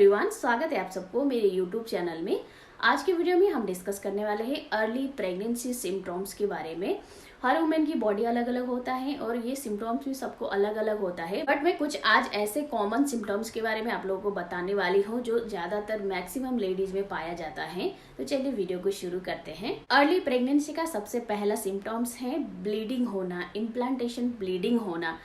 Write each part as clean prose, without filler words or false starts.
Everyone, स्वागत है आप सबको मेरे यूट्यूब चैनल में। आज की वीडियो में हम डिस्कस करने वाले हैं अर्ली प्रेगनेंसी सिम्टम्स के बारे में। हर वुमेन की बॉडी अलग अलग होता है और ये सिम्टम्स भी सबको अलग अलग होता है, बट मैं कुछ आज ऐसे कॉमन सिम्टम्स के बारे में आप लोगों को बताने वाली हूँ जो ज्यादातर मैक्सिमम लेडीज में पाया जाता है। तो चलिए वीडियो को शुरू करते हैं। अर्ली प्रेगनेंसी का सबसे पहला सिम्टम्स है ब्लीडिंग होना, इम्प्लांटेशन ब्लीडिंग होना।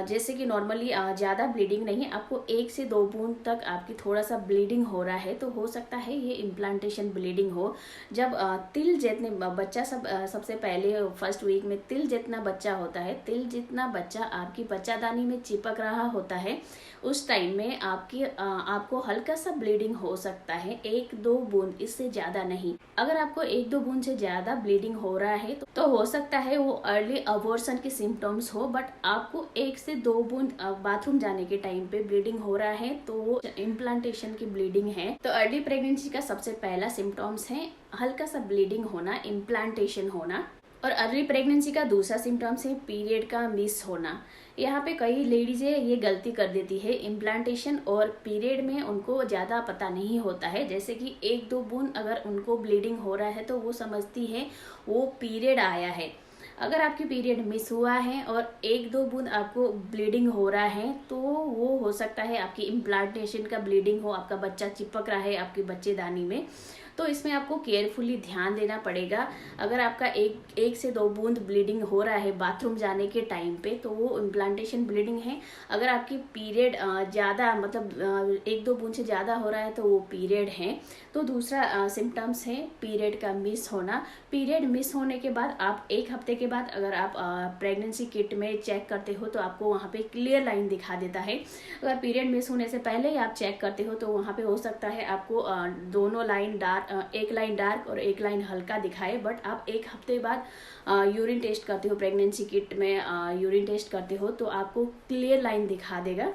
जैसे कि नॉर्मली ज़्यादा ब्लीडिंग नहीं, आपको 1 से 2 बूंद तक आपकी थोड़ा सा ब्लीडिंग हो रहा है तो हो सकता है ये इम्प्लांटेशन ब्लीडिंग हो। जब तिल जितने बच्चा सबसे पहले फर्स्ट वीक में तिल जितना बच्चा होता है, तिल जितना बच्चा आपकी बच्चादानी में चिपक रहा होता है, उस टाइम में आपको हल्का सा ब्लीडिंग हो सकता है, 1-2 बूंद, इससे ज़्यादा नहीं। अगर आपको 1-2 बूंद से ज़्यादा ब्लीडिंग हो रहा है तो हो सकता है वो अर्ली अबॉर्शन के सिम्टम्स हो, बट आपको 1 से 2 बूंद बाथरूम जाने के टाइम पे ब्लीडिंग हो रहा है तो वो इम्प्लांटेशन की ब्लीडिंग है। तो अर्ली प्रेगनेंसी का सबसे पहला सिम्टम्स है हल्का सा ब्लीडिंग होना, इम्प्लांटेशन होना। और अर्ली प्रेगनेंसी का दूसरा सिम्टम्स है पीरियड का मिस होना। यहाँ पे कई लेडीज ये गलती कर देती है, इम्प्लांटेशन और पीरियड में उनको ज़्यादा पता नहीं होता है। जैसे कि 1-2 बूंद अगर उनको ब्लीडिंग हो रहा है तो वो समझती है वो पीरियड आया है। अगर आपकी पीरियड मिस हुआ है और 1-2 बूंद आपको ब्लीडिंग हो रहा है तो वो हो सकता है आपकी इम्प्लांटेशन का ब्लीडिंग हो, आपका बच्चा चिपक रहा है आपके बच्चेदानी में। तो इसमें आपको केयरफुली ध्यान देना पड़ेगा। अगर आपका 1 से 2 बूंद ब्लीडिंग हो रहा है बाथरूम जाने के टाइम पे तो वो इम्प्लांटेशन ब्लीडिंग है। अगर आपकी पीरियड ज़्यादा मतलब 1-2 बूंद से ज़्यादा हो रहा है तो वो पीरियड है। तो दूसरा सिम्टम्स है पीरियड का मिस होना। पीरियड मिस होने के बाद आप 1 हफ्ते के बाद अगर आप प्रेगनेंसी किट में चेक करते हो तो आपको वहाँ पे क्लियर लाइन दिखा देता है। अगर पीरियड मिस होने से पहले ही आप चेक करते हो तो वहाँ पे हो सकता है आपको दोनों लाइन डार्क, एक लाइन डार्क और एक लाइन हल्का दिखाए। बट आप 1 हफ्ते बाद यूरिन टेस्ट करते हो, प्रेगनेंसी किट में यूरिन टेस्ट करते हो तो आपको क्लियर लाइन दिखा देगा।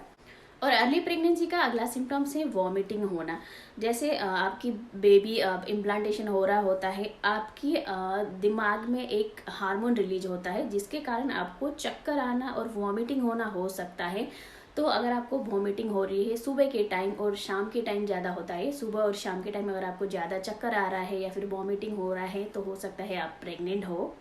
और अर्ली प्रेगनेंसी का अगला सिम्टम्स है वॉमिटिंग होना। जैसे आपकी बेबी इम्प्लांटेशन हो रहा होता है, आपकी दिमाग में एक हार्मोन रिलीज होता है जिसके कारण आपको चक्कर आना और वॉमिटिंग होना हो सकता है। तो अगर आपको वॉमिटिंग हो रही है सुबह के टाइम और शाम के टाइम ज़्यादा होता है, सुबह और शाम के टाइम अगर आपको ज़्यादा चक्कर आ रहा है या फिर वॉमिटिंग हो रहा है तो हो सकता है आप प्रेग्नेंट हो।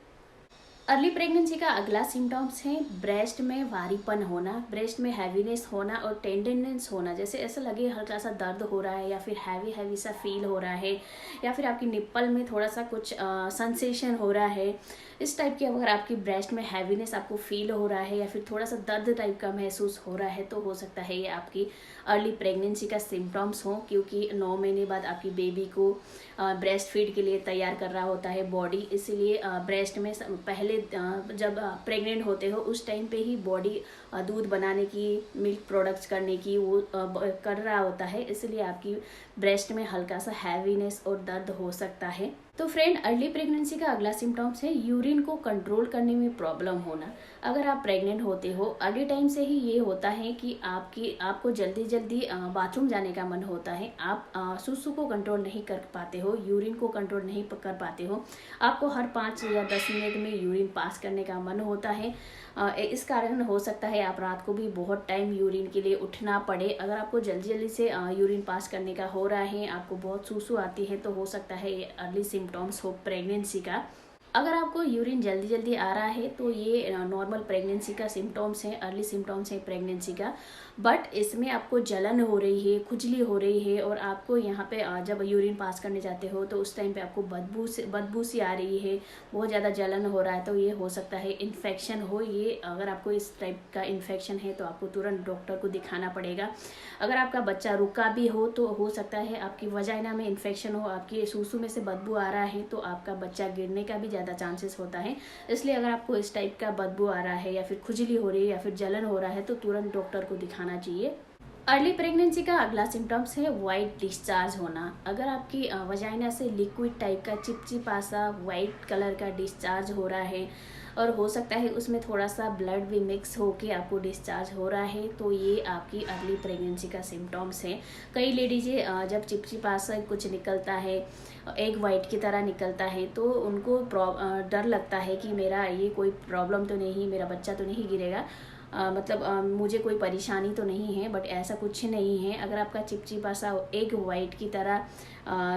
अर्ली प्रेगनेंसी का अगला सिम्टम्स है ब्रेस्ट में भारीपन होना, ब्रेस्ट में हैवीनेस होना और टेंडरनेस होना। जैसे ऐसा लगे हल्का सा दर्द हो रहा है या फिर हैवी सा फील हो रहा है या फिर आपकी निप्पल में थोड़ा सा कुछ सेंसेशन हो रहा है। इस टाइप की अगर आपकी ब्रेस्ट में हैवीनेस आपको फील हो रहा है या फिर थोड़ा सा दर्द टाइप का महसूस हो रहा है तो हो सकता है ये आपकी अर्ली प्रेगनेंसी का सिम्टम्स हो, क्योंकि 9 महीने बाद आपकी बेबी को ब्रेस्ट फीड के लिए तैयार कर रहा होता है बॉडी। इसलिए ब्रेस्ट में पहले जब प्रेग्नेंट होते हो उस टाइम पे ही बॉडी दूध बनाने की, मिल्क प्रोडक्ट्स करने की वो कर रहा होता है, इसलिए आपकी ब्रेस्ट में हल्का सा हैवीनेस और दर्द हो सकता है। तो फ्रेंड, अर्ली प्रेगनेंसी का अगला सिम्टम्स है यूरिन को कंट्रोल करने में प्रॉब्लम होना। अगर आप प्रेग्नेंट होते हो अर्ली टाइम से ही ये होता है कि आपको जल्दी बाथरूम जाने का मन होता है, आप सुसु को कंट्रोल नहीं कर पाते हो, यूरिन को कंट्रोल नहीं कर पाते हो, आपको हर 5 या 10 मिनट में यूरिन पास करने का मन होता है। इस कारण हो सकता है आप रात को भी बहुत टाइम यूरिन के लिए उठना पड़े। अगर आपको जल्दी से यूरिन पास करने का हो रहा है, आपको बहुत सुसु आती है तो हो सकता है ये अर्ली सिम्टम्स हो प्रेगनेंसी का। अगर आपको यूरिन जल्दी आ रहा है तो ये नॉर्मल प्रेगनेंसी का सिम्टम्स है, अर्ली सिम्टम्स है प्रेगनेंसी का। बट इसमें आपको जलन हो रही है, खुजली हो रही है और आपको यहाँ पे जब यूरिन पास करने जाते हो तो उस टाइम पे आपको बदबू सी आ रही है, बहुत ज़्यादा जलन हो रहा है तो ये हो सकता है इन्फेक्शन हो। ये अगर आपको इस टाइप का इन्फेक्शन है तो आपको तुरंत डॉक्टर को दिखाना पड़ेगा। अगर आपका बच्चा रुका भी हो तो हो सकता है आपकी वजाइना में इन्फेक्शन हो, आपकी सूसू में से बदबू आ रहा है तो आपका बच्चा गिरने का भी ज़्यादा चांसेस होता है। इसलिए अगर आपको इस टाइप का बदबू आ रहा है या फिर खुजली हो रही है या फिर जलन हो रहा है तो तुरंत डॉक्टर को दिखाना चाहिए। अर्ली प्रेगनेंसी का अगला सिम्टम्स है वाइट डिस्चार्ज होना। अगर आपकी वजाइना से लिक्विड टाइप का चिपचिपा सा वाइट कलर का डिस्चार्ज हो रहा है और हो सकता है उसमें थोड़ा सा ब्लड भी मिक्स होके आपको डिस्चार्ज हो रहा है तो ये आपकी अर्ली प्रेगनेंसी का सिम्टम्स है। कई लेडीज जब चिपचिपा सा कुछ निकलता है, एग वाइट की तरह निकलता है तो उनको डर लगता है कि मेरा ये कोई प्रॉब्लम तो नहीं, मेरा बच्चा तो नहीं गिरेगा। मतलब मुझे कोई परेशानी तो नहीं है, बट ऐसा कुछ नहीं है। अगर आपका चिपचिपा सा एग वाइट की तरह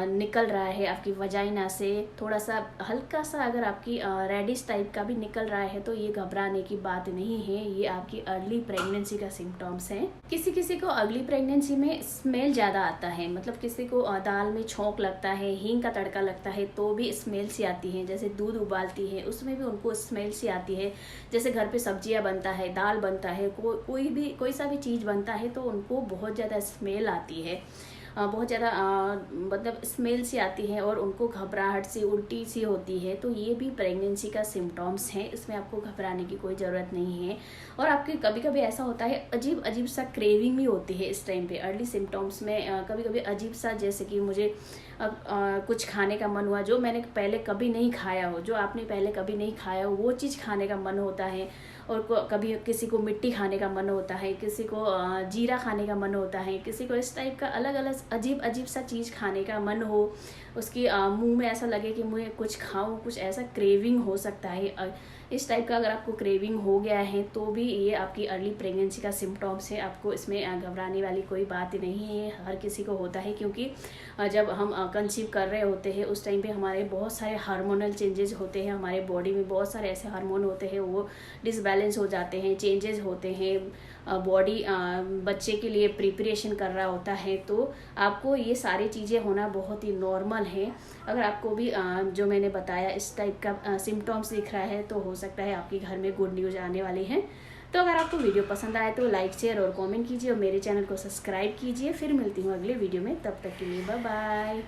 निकल रहा है आपकी वजाइना से, थोड़ा सा हल्का सा अगर आपकी रेडिश टाइप का भी निकल रहा है, तो ये घबराने की बात नहीं है, ये आपकी अर्ली प्रेगनेंसी का सिम्टम्स हैं। किसी किसी को अर्ली प्रेगनेंसी में स्मेल ज़्यादा आता है, मतलब किसी को दाल में छौंक लगता है, हींग का तड़का लगता है तो भी स्मेल सी आती है। जैसे दूध उबालती है उसमें भी उनको स्मेल सी आती है। जैसे घर पे सब्जियां बनता है, दाल बनता है, कोई सा भी चीज़ बनता है तो उनको बहुत ज़्यादा स्मेल आती है, बहुत ज़्यादा मतलब स्मेल सी आती है और उनको घबराहट सी, उल्टी सी होती है। तो ये भी प्रेगनेंसी का सिम्टम्स है, इसमें आपको घबराने की कोई ज़रूरत नहीं है। और आपके कभी कभी ऐसा होता है अजीब अजीब सा क्रेविंग भी होती है इस टाइम पे अर्ली सिम्टम्स में। कभी कभी अजीब सा, जैसे कि मुझे कुछ खाने का मन हुआ जो मैंने पहले कभी नहीं खाया हो, जो आपने पहले कभी नहीं खाया हो, वो चीज़ खाने का मन होता है। और कभी किसी को मिट्टी खाने का मन होता है, किसी को जीरा खाने का मन होता है, किसी को इस टाइप का अलग अलग अजीब अजीब सा चीज़ खाने का मन हो, उसकी मुंह में ऐसा लगे कि मुझे कुछ खाऊं, कुछ ऐसा क्रेविंग हो सकता है। इस टाइप का अगर आपको क्रेविंग हो गया है तो भी ये आपकी अर्ली प्रेगनेंसी का सिम्टम्स है। आपको इसमें घबराने वाली कोई बात नहीं है, हर किसी को होता है, क्योंकि जब हम कंसीव कर रहे होते हैं उस टाइम पे हमारे बहुत सारे हार्मोनल चेंजेस होते हैं, हमारे बॉडी में बहुत सारे ऐसे हार्मोन होते हैं वो डिसबैलेंस हो जाते हैं, चेंजेस होते हैं। बॉडी बच्चे के लिए प्रिपरेशन कर रहा होता है, तो आपको ये सारी चीज़ें होना बहुत ही नॉर्मल है। अगर आपको भी जो मैंने बताया इस टाइप का सिम्टम्स दिख रहा है तो हो सकता है आपके घर में गुड न्यूज़ आने वाली है। तो अगर आपको वीडियो पसंद आए तो लाइक, शेयर और कमेंट कीजिए और मेरे चैनल को सब्सक्राइब कीजिए। फिर मिलती हूँ अगले वीडियो में, तब तक के लिए बाय बाय।